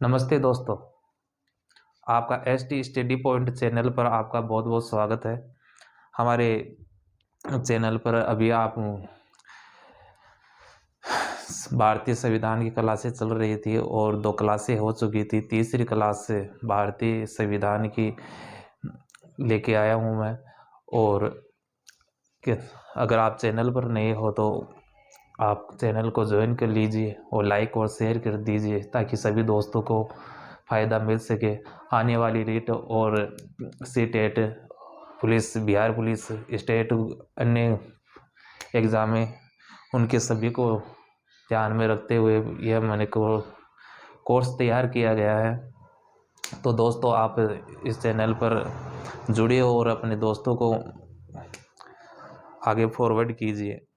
नमस्ते दोस्तों, आपका एसटी स्टडी पॉइंट चैनल पर आपका बहुत बहुत स्वागत है। हमारे चैनल पर अभी आप भारतीय संविधान की क्लासें चल रही थी और 2 क्लासें हो चुकी थी। तीसरी क्लास से भारतीय संविधान की लेके आया हूँ मैं। और अगर आप चैनल पर नए हो तो आप चैनल को ज्वाइन कर लीजिए और लाइक और शेयर कर दीजिए ताकि सभी दोस्तों को फ़ायदा मिल सके। आने वाली रीट और CTET, police, Bihar police, state, अन्य एग्ज़ाम में उनके सभी को ध्यान में रखते हुए यह मैंने कोर्स तैयार किया गया है। तो दोस्तों, आप इस चैनल पर जुड़िए और अपने दोस्तों को आगे फॉरवर्ड कीजिए।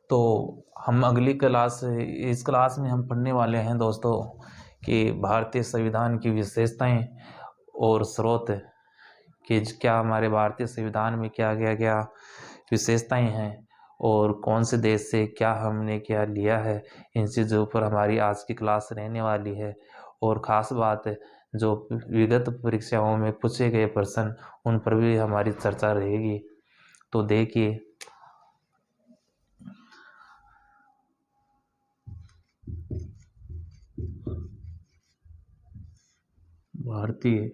तो हम अगली क्लास, इस क्लास में हम पढ़ने वाले हैं दोस्तों कि भारतीय संविधान की विशेषताएं और स्रोत, कि क्या हमारे भारतीय संविधान में क्या क्या क्या विशेषताएं हैं और कौन से देश से क्या हमने क्या लिया है। इन चीज़ों पर हमारी आज की क्लास रहने वाली है। और ख़ास बात, जो विगत परीक्षाओं में पूछे गए प्रश्न, उन पर भी हमारी चर्चा रहेगी। तो देखिए, भारतीय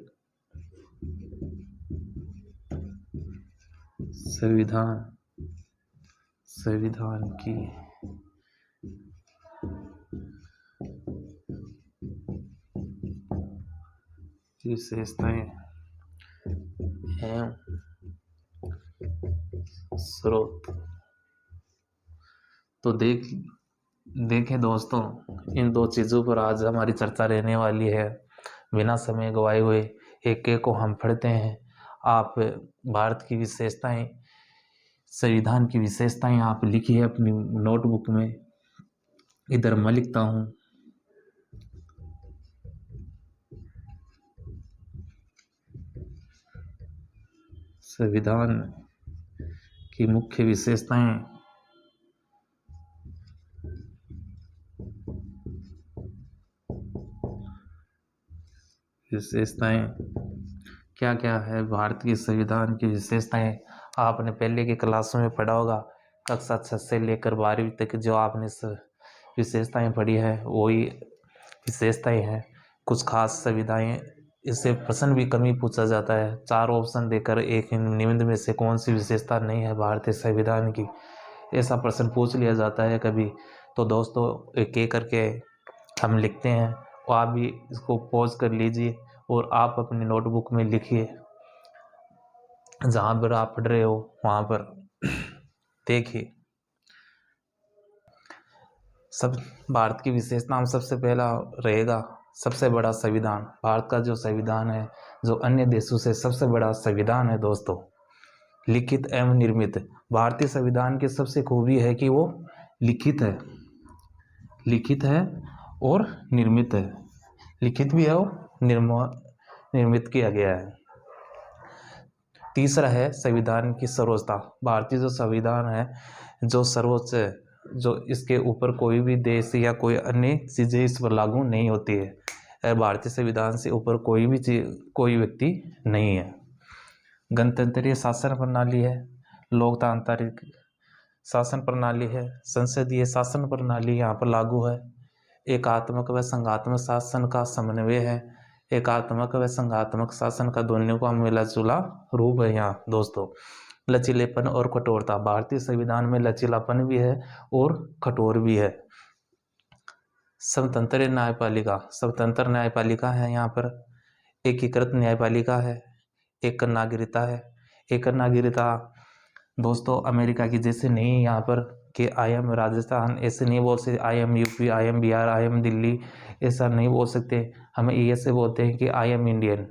संविधान की विशेषताएं एवं स्रोत। तो देखें दोस्तों, इन 2 चीज़ों पर आज हमारी चर्चा रहने वाली है। बिना समय गवाए हुए एक एक को हम पढ़ते हैं। आप भारत की विशेषताएं, संविधान की विशेषताएं आप लिखिए अपनी नोटबुक में। इधर मैं लिखता हूँ। संविधान की मुख्य विशेषताएं क्या क्या है। भारत की संविधान की विशेषताएं आपने पहले की क्लासों में पढ़ा होगा। कक्षा 6 से लेकर 12वीं तक जो आपने विशेषताएं पढ़ी है वही विशेषताएं हैं। कुछ खास सुविधाएं, इससे प्रश्न भी कम ही पूछा जाता है। 4 ऑप्शन देकर एक निम्न में से कौन सी विशेषता नहीं है भारतीय संविधान की, ऐसा प्रश्न पूछ लिया जाता है कभी। तो दोस्तों, एक एक करके हम लिखते हैं और आप भी इसको पॉज कर लीजिए और आप अपनी नोटबुक में लिखिए। जहाँ पर आप पढ़ रहे हो वहाँ पर देखिए। सब भारत की विशेषता में सबसे पहला रहेगा सबसे बड़ा संविधान। भारत का जो संविधान है, जो अन्य देशों से सबसे बड़ा संविधान है दोस्तों, लिखित एवं निर्मित। भारतीय संविधान की सबसे खूबी है कि वो लिखित है और निर्मित है। लिखित भी है और निर्मित किया गया है। तीसरा है संविधान की सर्वोच्चता। भारतीय जो संविधान है, जो सर्वोच्च है, जो इसके ऊपर कोई भी देश या कोई अन्य चीज़ें इस पर लागू नहीं होती है। भारतीय संविधान से ऊपर कोई भी कोई व्यक्ति नहीं है। गणतंत्रीय शासन प्रणाली है, लोकतांत्रिक शासन प्रणाली है, संसदीय शासन प्रणाली यहाँ पर लागू है। एकात्मक व संघात्मक शासन का समन्वय है। एकात्मक व संघात्मक शासन का दोनों का मिला जुला रूप है यहाँ दोस्तों। लचीलेपन और कठोरता, भारतीय संविधान में लचीलापन भी है और कठोर भी है। स्वतंत्र न्यायपालिका है यहाँ पर। एकीकृत न्यायपालिका है। एक नागरिकता है। एक नागरिकता दोस्तों अमेरिका की जैसे नहीं है यहाँ पर कि आई एम राजस्थान, ऐसे नहीं बोल सकते। I am UP, I am Bihar, I am Delhi, ऐसा नहीं बोल सकते। हमें ये से बोलते हैं कि आई एम इंडियन।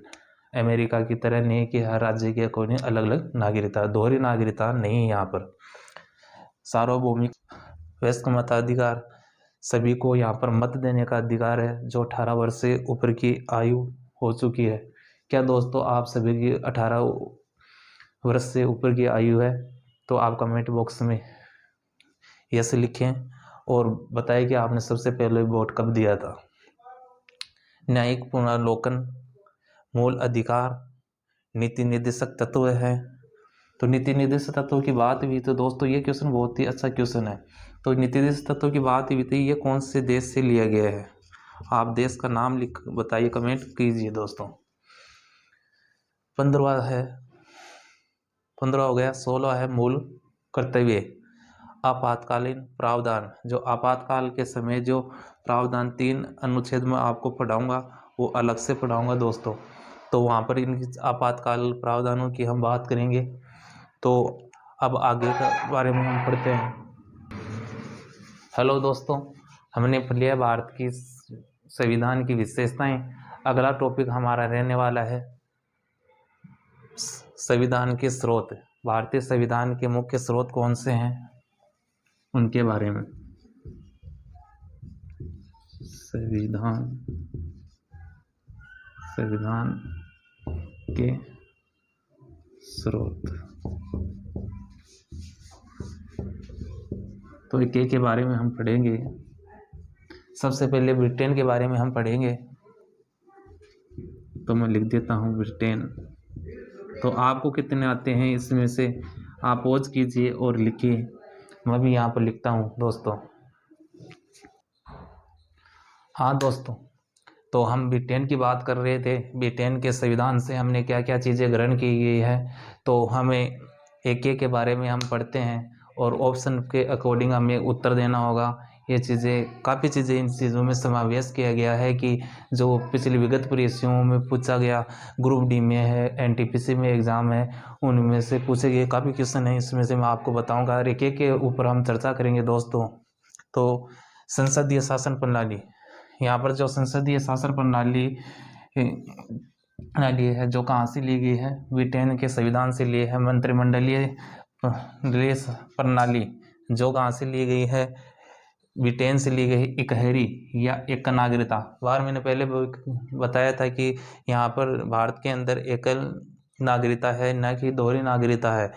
अमेरिका की तरह नहीं कि हर राज्य के अकॉर्डिंग अलग अलग नागरिकता, दोहरी नागरिकता नहीं है यहाँ पर। सार्वभौमिक वयस्क मताधिकार, सभी को यहाँ पर मत देने का अधिकार है जो 18 वर्ष से ऊपर की आयु हो चुकी है। क्या दोस्तों आप सभी की 18 वर्ष से ऊपर की आयु है? तो आप कमेंट बॉक्स में यस लिखें और बताएं कि आपने सबसे पहले वोट कब दिया था। न्यायिक पुनर्लोकन, मूल अधिकार, नीति निर्देशक तत्व है। तो नीति निर्देशक तत्वों की बात हुई तो दोस्तों ये क्वेश्चन बहुत ही अच्छा क्वेश्चन है। तो नीति निर्देशक तत्वों की बात हुई तो ये कौन से देश से लिया गया है? आप देश का नाम लिख बताइए, कमेंट कीजिए दोस्तों। 15 है, 15 हो गया। 16 है मूल कर्तव्य। आपातकालीन प्रावधान, जो आपातकाल के समय जो प्रावधान 3 अनुच्छेद में आपको पढ़ाऊंगा वो अलग से पढ़ाऊंगा दोस्तों। तो वहाँ पर इन आपातकाल प्रावधानों की हम बात करेंगे। तो अब आगे के बारे में हम पढ़ते हैं। हेलो दोस्तों, हमने पढ़ लिया भारत की संविधान की विशेषताएं। अगला टॉपिक हमारा रहने वाला है संविधान के स्रोत। भारतीय संविधान के मुख्य स्रोत कौन से हैं उनके बारे में। संविधान के स्रोत, तो एक के बारे में हम पढ़ेंगे। सबसे पहले ब्रिटेन के बारे में हम पढ़ेंगे। तो मैं लिख देता हूँ ब्रिटेन। तो आपको कितने आते हैं इसमें से आप पॉज कीजिए और लिखिए। मैं भी यहाँ पर लिखता हूँ दोस्तों। हाँ दोस्तों, तो हम ब्रिटेन की बात कर रहे थे। ब्रिटेन के संविधान से हमने क्या क्या चीज़ें ग्रहण की गई है, तो हमें एक के बारे में हम पढ़ते हैं और ऑप्शन के अकॉर्डिंग हमें उत्तर देना होगा। ये चीज़ें काफ़ी चीज़ें इन चीज़ों में समावेश किया गया है कि जो पिछली विगत परीक्षाओं में पूछा गया, ग्रुप डी में है, एनटीपीसी में एग्ज़ाम है, उनमें से पूछे गए काफ़ी क्वेश्चन हैं। इसमें से मैं आपको बताऊँगा। एक के ऊपर हम चर्चा करेंगे दोस्तों। तो संसदीय शासन प्रणाली, यहाँ पर जो संसदीय शासन प्रणाली है जो कहाँ से ली गई है, ब्रिटेन के संविधान से ली है। मंत्रिमंडलीय प्रणाली जो कहाँ से ली गई है, ब्रिटेन से ली गई। इकहरी या एक नागरिकता, बार मैंने पहले बताया था कि यहाँ पर भारत के अंदर एकल नागरिकता है, न कि दोहरी नागरिकता है।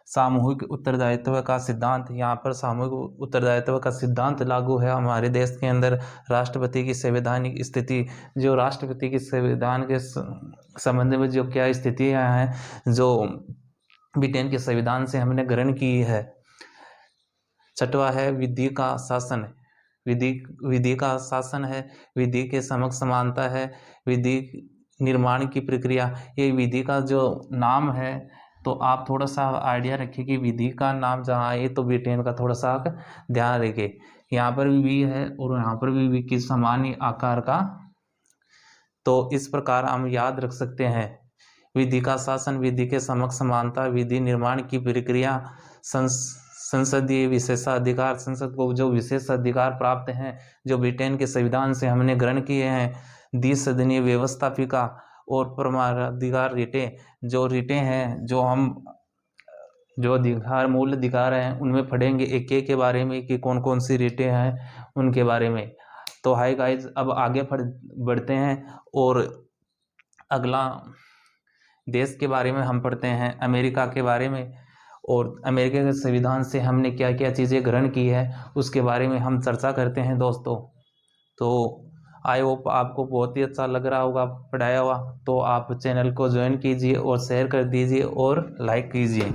सामूहिक उत्तरदायित्व का सिद्धांत, यहाँ पर सामूहिक उत्तरदायित्व का सिद्धांत लागू है हमारे देश के अंदर। राष्ट्रपति की संवैधानिक स्थिति, जो राष्ट्रपति की संविधान के संबंध में जो क्या स्थितियाँ हैं जो ब्रिटेन के संविधान से हमने ग्रहण की है। छठवा है विधि का शासन। विधि का शासन है, विधि के समक्ष समानता है, विधि निर्माण की प्रक्रिया। ये विधि का जो नाम है, तो आप थोड़ा सा आइडिया रखिए कि विधि का नाम जहाँ आए तो ब्रिटेन का थोड़ा सा ध्यान रखिए। यहाँ पर भी है और यहाँ पर भी किस समान आकार का, तो इस प्रकार हम याद रख सकते हैं। विधि का शासन, विधि के समक्ष समानता, विधि निर्माण की प्रक्रिया, संसदीय विशेषाधिकार, संसद को जो विशेष अधिकार प्राप्त हैं जो ब्रिटेन के संविधान से हमने ग्रहण किए हैं। द्विसदनीय व्यवस्थापिका और परमाधिकार रिटें, जो रिटें हैं जो हम जो अधिकार मूल अधिकार हैं उनमें पढ़ेंगे एक के बारे में कि कौन कौन सी रिटें हैं उनके बारे में। तो हाय गाइज, अब आगे बढ़ते हैं और अगला देश के बारे में हम पढ़ते हैं, अमेरिका के बारे में। और अमेरिका के संविधान से हमने क्या क्या चीज़ें ग्रहण की है उसके बारे में हम चर्चा करते हैं दोस्तों। तो आई होप आपको बहुत ही अच्छा लग रहा होगा पढ़ाया हुआ। तो आप चैनल को ज्वाइन कीजिए और शेयर कर दीजिए और लाइक कीजिए।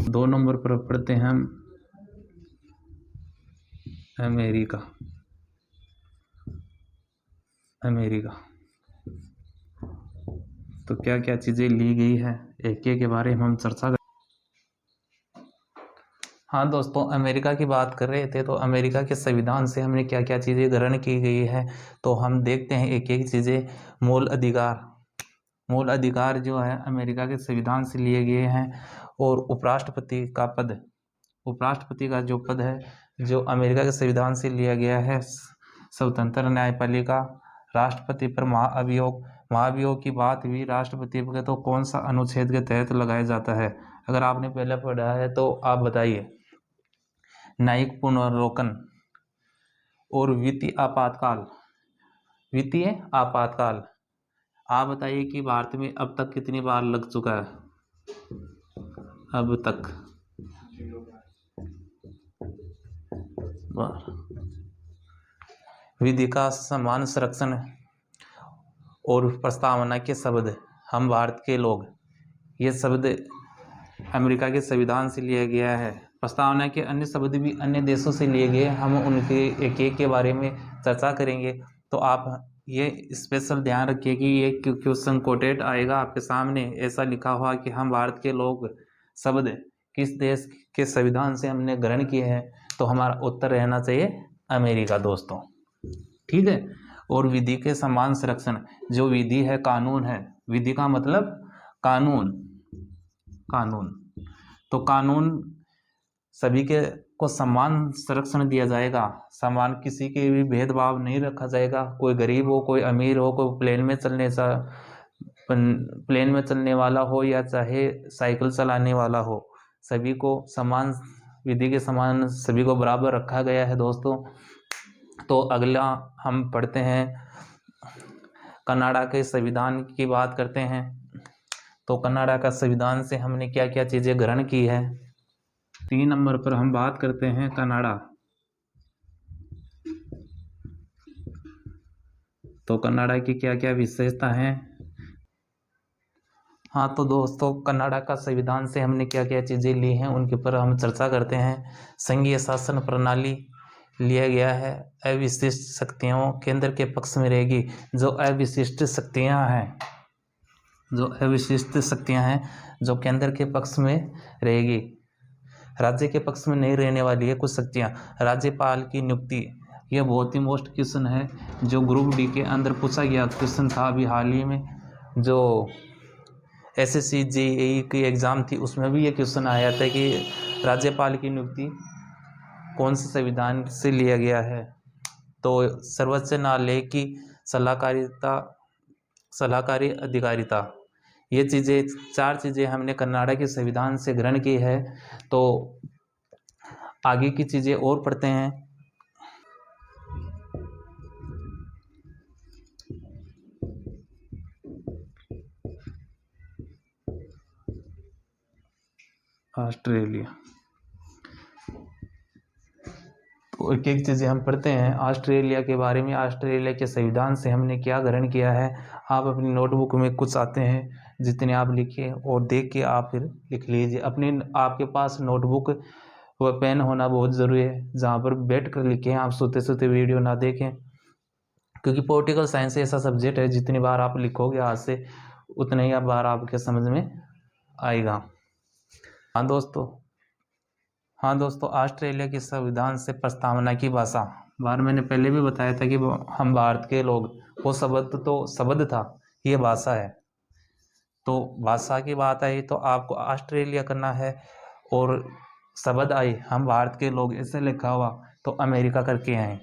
2 नंबर पर पढ़ते हैं हम अमेरिका। तो क्या क्या चीज़ें ली गई है एक के बारे में हम चर्चा कर। हाँ दोस्तों, अमेरिका की बात कर रहे थे तो अमेरिका के संविधान से हमने क्या क्या चीज़ें ग्रहण की गई है, तो हम देखते हैं एक एक चीज़ें। मूल अधिकार जो है अमेरिका के संविधान से लिए गए हैं। और उपराष्ट्रपति का पद, उपराष्ट्रपति का जो पद है जो अमेरिका के संविधान से लिया गया है। स्वतंत्र न्यायपालिका, राष्ट्रपति पर महाभियोग की बात हुई राष्ट्रपति पर, तो कौन सा अनुच्छेद के तहत लगाया जाता है? अगर आपने पहले पढ़ा है तो आप बताइए। न्यायिक पुनर्लोकन और वित्तीय आपातकाल। आप बताइए कि भारत में अब तक कितनी बार लग चुका है? अब तक विधि का समान संरक्षण और प्रस्तावना के शब्द हम भारत के लोग, ये शब्द अमेरिका के संविधान से लिया गया है। प्रस्तावना के अन्य शब्द भी अन्य देशों से लिए गए, हम उनके एक एक के बारे में चर्चा करेंगे। तो आप ये स्पेशल ध्यान रखिए कि ये क्वेश्चन कोटेड आएगा आपके सामने, ऐसा लिखा हुआ कि हम भारत के लोग शब्द किस देश के संविधान से हमने ग्रहण किए हैं, तो हमारा उत्तर रहना चाहिए अमेरिका दोस्तों, ठीक है। और विधि के समान संरक्षण, जो विधि है कानून है, विधि का मतलब कानून, कानून, तो कानून सभी के को समान संरक्षण दिया जाएगा, समान, किसी के भी भेदभाव नहीं रखा जाएगा, कोई गरीब हो, कोई अमीर हो, कोई प्लेन में चलने वाला हो या चाहे साइकिल चलाने वाला हो, सभी को समान, विधि के समान सभी को बराबर रखा गया है दोस्तों। तो अगला हम पढ़ते हैं कनाडा के संविधान की बात करते हैं। तो कनाडा का संविधान से हमने क्या क्या चीज़ें ग्रहण की है। 3 नंबर पर हम बात करते हैं कनाडा। तो कनाडा की क्या क्या विशेषता हैं। हाँ तो दोस्तों, कनाडा का संविधान से हमने क्या क्या चीज़ें ली हैं उनके ऊपर हम चर्चा करते हैं। संघीय शासन प्रणाली लिया गया है, अविशिष्ट शक्तियों केंद्र के पक्ष में रहेगी। जो अविशिष्ट शक्तियाँ हैं, जो अविशिष्ट शक्तियाँ हैं जो केंद्र के पक्ष में रहेगी, राज्य के पक्ष में नहीं रहने वाली है कुछ शक्तियाँ। राज्यपाल की नियुक्ति, यह बहुत ही मोस्ट क्वेश्चन है, जो ग्रुप डी के अंदर पूछा गया क्वेश्चन था अभी हाल ही में, जो SSC JEE की एग्ज़ाम थी, उसमें भी ये क्वेश्चन आया था कि राज्यपाल की नियुक्ति कौन से संविधान से लिया गया है। तो सर्वोच्च न्यायालय की सलाहकारी अधिकारिता, ये चीज़ें 4 चीज़ें हमने कनाडा के संविधान से ग्रहण की है। तो आगे की चीज़ें और पढ़ते हैं। ऑस्ट्रेलिया, तो एक एक चीज़ें हम पढ़ते हैं ऑस्ट्रेलिया के बारे में। ऑस्ट्रेलिया के संविधान से हमने क्या ग्रहण किया है, आप अपनी नोटबुक में कुछ आते हैं जितने आप लिखिए और देख के आप फिर लिख लीजिए। आपके पास नोटबुक व पेन होना बहुत ज़रूरी है, जहाँ पर बैठ कर लिखें, आप सोते सोते वीडियो ना देखें, क्योंकि पॉलिटिकल साइंस ऐसा सब्जेक्ट है जितनी बार आप लिखोगे आज से उतने ही बार आपके समझ में आएगा। हाँ दोस्तों, ऑस्ट्रेलिया के संविधान से प्रस्तावना की भाषा, मैंने पहले भी बताया था कि हम भारत के लोग, वो शब्द तो शब्द था, ये भाषा है। तो भाषा की बात आई तो आपको ऑस्ट्रेलिया करना है, और शब्द आए हम भारत के लोग ऐसे लिखा हुआ तो अमेरिका करके आए।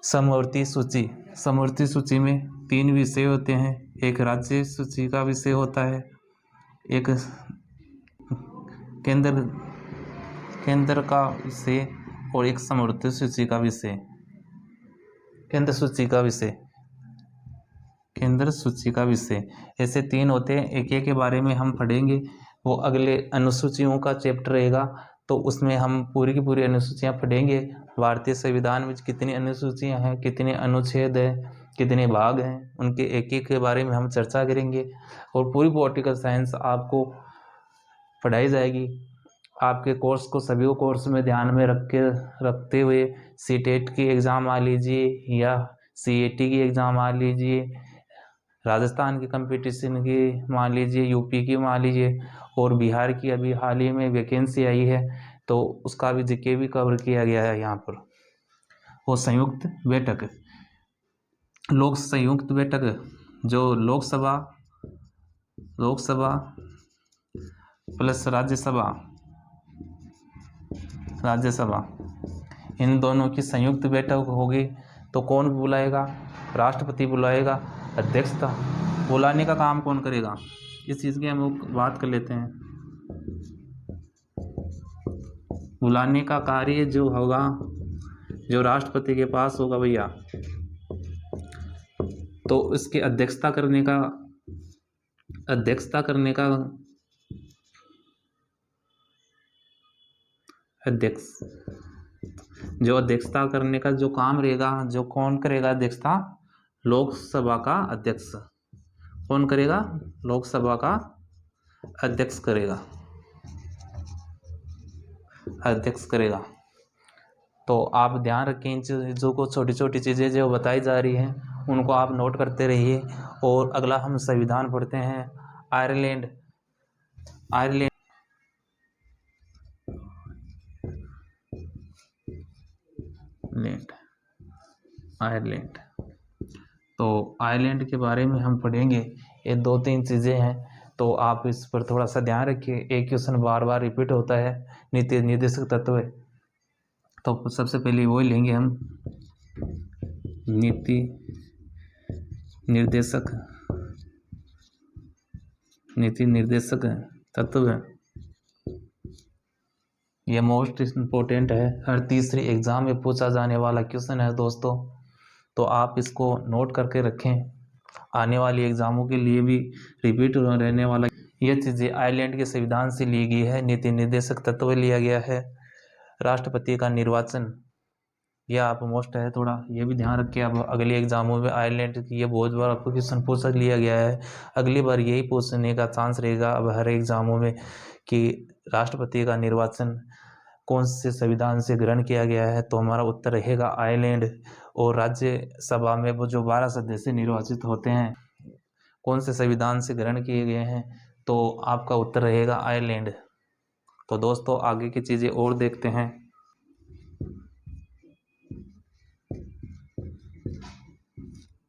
समवर्ती सूची में 3 विषय होते हैं, एक राज्य सूची का विषय होता है, एक केंद्र का विषय और एक समवर्ती सूची का विषय। केंद्र सूची का विषय, ऐसे 3 होते हैं। एक एक के बारे में हम पढ़ेंगे, वो अगले अनुसूचियों का चैप्टर रहेगा, तो उसमें हम पूरी की पूरी अनुसूचियाँ पढ़ेंगे। भारतीय संविधान में कितनी अनुसूचियाँ हैं, कितने अनुच्छेद हैं, कितने भाग हैं, उनके एक एक के बारे में हम चर्चा करेंगे। और पूरी पॉलिटिकल साइंस आपको पढ़ाई जाएगी। आपके कोर्स को सभी कोर्स में ध्यान में रखते हुए CTET की एग्ज़ाम आ लीजिए या CAT की एग्ज़ाम आ लीजिए, राजस्थान की कंपटीशन की मान लीजिए, यूपी की मान लीजिए, और बिहार की अभी हाल ही में वैकेंसी आई है तो उसका भी GK भी कवर किया गया है यहाँ पर। वो संयुक्त बैठक जो लोकसभा प्लस राज्यसभा इन दोनों की संयुक्त बैठक होगी, तो कौन बुलाएगा, राष्ट्रपति बुलाएगा। अध्यक्षता बुलाने का काम कौन करेगा, इस चीज़ की हम बात कर लेते हैं। बुलाने का कार्य जो होगा, जो राष्ट्रपति के पास होगा भैया, तो इसके अध्यक्षता करने का अध्यक्षता करने का जो काम रहेगा, जो कौन करेगा अध्यक्षता, लोकसभा का अध्यक्ष। कौन करेगा? लोकसभा का अध्यक्ष करेगा, अध्यक्ष करेगा। तो आप ध्यान रखें इन चीज़ों को, छोटी छोटी चीज़ें जो बताई जा रही हैं उनको आप नोट करते रहिए। और अगला हम संविधान पढ़ते हैं। आयरलैंड, आयरलैंड आयरलैंड तो आयरलैंड के बारे में हम पढ़ेंगे। ये 2-3 चीज़ें हैं, तो आप इस पर थोड़ा सा ध्यान रखिए। एक क्वेश्चन बार बार रिपीट होता है, नीति निर्देशक तत्व। तो सबसे पहले वो लेंगे हम, नीति निर्देशक तत्व। ये मोस्ट इम्पोर्टेंट है, हर तीसरी एग्जाम में पूछा जाने वाला क्वेश्चन है दोस्तों। तो आप इसको नोट करके रखें, आने वाली एग्जामों के लिए भी रिपीट रहने वाला। ये चीज़ें आयरलैंड के संविधान से ली गई है। नीति निर्देशक तत्व लिया गया है। राष्ट्रपति का निर्वाचन, यह आप मोस्ट है, थोड़ा ये भी ध्यान रखिए। अब अगली एग्जामों में आयरलैंड की ये बहुत बार आपको क्वेश्चन पूछ लिया गया है, अगली बार यही पूछने का चांस रहेगा अब हर एग्जामों में कि राष्ट्रपति का निर्वाचन कौन से संविधान से ग्रहण किया गया है। तो हमारा उत्तर रहेगा आयरलैंड। और राज्यसभा में वो जो 12 सदस्य निर्वाचित होते हैं कौन से संविधान से ग्रहण किए गए हैं, तो आपका उत्तर रहेगा आयरलैंड। तो दोस्तों आगे की चीज़ें और देखते हैं।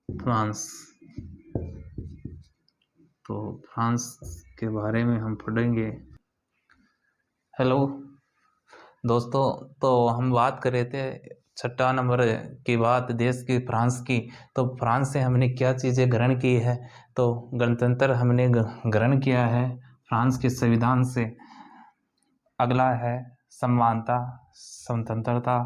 फ्रांस, तो फ्रांस के बारे में हम पढ़ेंगे। हेलो दोस्तों, तो हम बात कर रहे थे 6 नंबर की बात देश की फ्रांस की। तो फ्रांस से हमने क्या चीज़ें ग्रहण की है, तो गणतंत्र हमने ग्रहण किया है फ्रांस के संविधान से। अगला है समानता, स्वतंत्रता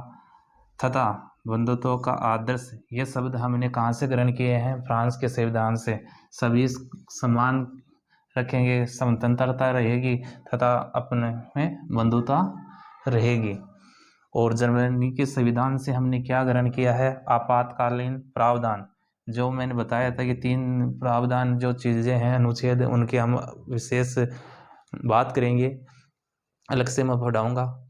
तथा बंधुत्व का आदर्श। ये शब्द हमने कहाँ से ग्रहण किए हैं? फ्रांस के संविधान से। सभी समान रखेंगे, स्वतंत्रता रहेगी तथा अपने में बंधुता रहेगी। और जर्मनी के संविधान से हमने क्या ग्रहण किया है? आपातकालीन प्रावधान। जो मैंने बताया था कि 3 प्रावधान जो चीज़ें हैं अनुच्छेद, उनके हम विशेष बात करेंगे, अलग से मैं पढ़ाऊँगा।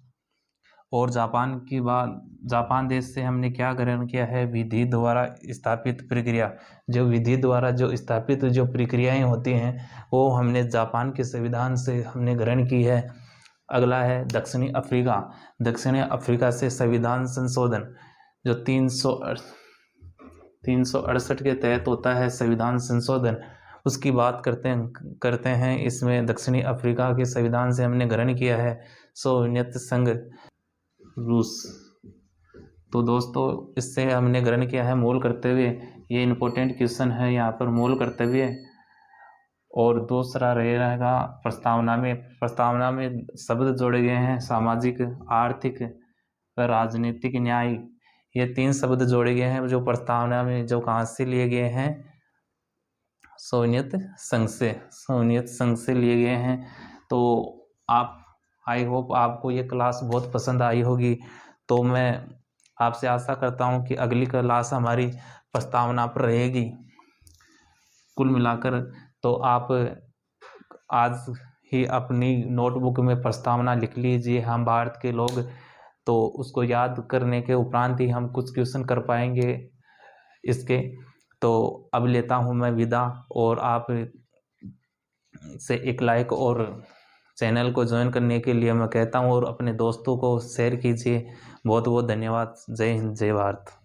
और जापान की बात, जापान देश से हमने क्या ग्रहण किया है? विधि द्वारा स्थापित प्रक्रिया। जो विधि द्वारा जो स्थापित जो प्रक्रियाएं होती हैं वो हमने जापान के संविधान से हमने ग्रहण की है। अगला है दक्षिणी अफ्रीका। दक्षिणी अफ्रीका से संविधान संशोधन जो 368 के तहत होता है संविधान संशोधन, उसकी बात करते हैं। इसमें दक्षिणी अफ्रीका के संविधान से हमने ग्रहण किया है सोवियत संघ रूस। तो दोस्तों इससे हमने ग्रहण किया है मूल कर्तव्य। ये इम्पोर्टेंट क्वेश्चन है यहाँ पर, मूल कर्तव्य। और दूसरा रहेगा प्रस्तावना में शब्द जोड़े गए हैं सामाजिक, आर्थिक, राजनीतिक न्याय। ये 3 शब्द जोड़े गए हैं जो प्रस्तावना में, जो कहाँ से लिए गए हैं? सोवियत संघ से लिए गए हैं। तो आप, आई होप आपको ये क्लास बहुत पसंद आई होगी। तो मैं आपसे आशा करता हूँ कि अगली क्लास हमारी प्रस्तावना पर रहेगी। कुल मिलाकर तो आप आज ही अपनी नोटबुक में प्रस्तावना लिख लीजिए, हम भारत के लोग। तो उसको याद करने के उपरांत ही हम कुछ क्वेश्चन कर पाएंगे इसके। तो अब लेता हूँ मैं विदा, और आप से एक लाइक और चैनल को ज्वाइन करने के लिए मैं कहता हूँ, और अपने दोस्तों को शेयर कीजिए। बहुत बहुत धन्यवाद। जय हिंद, जय भारत।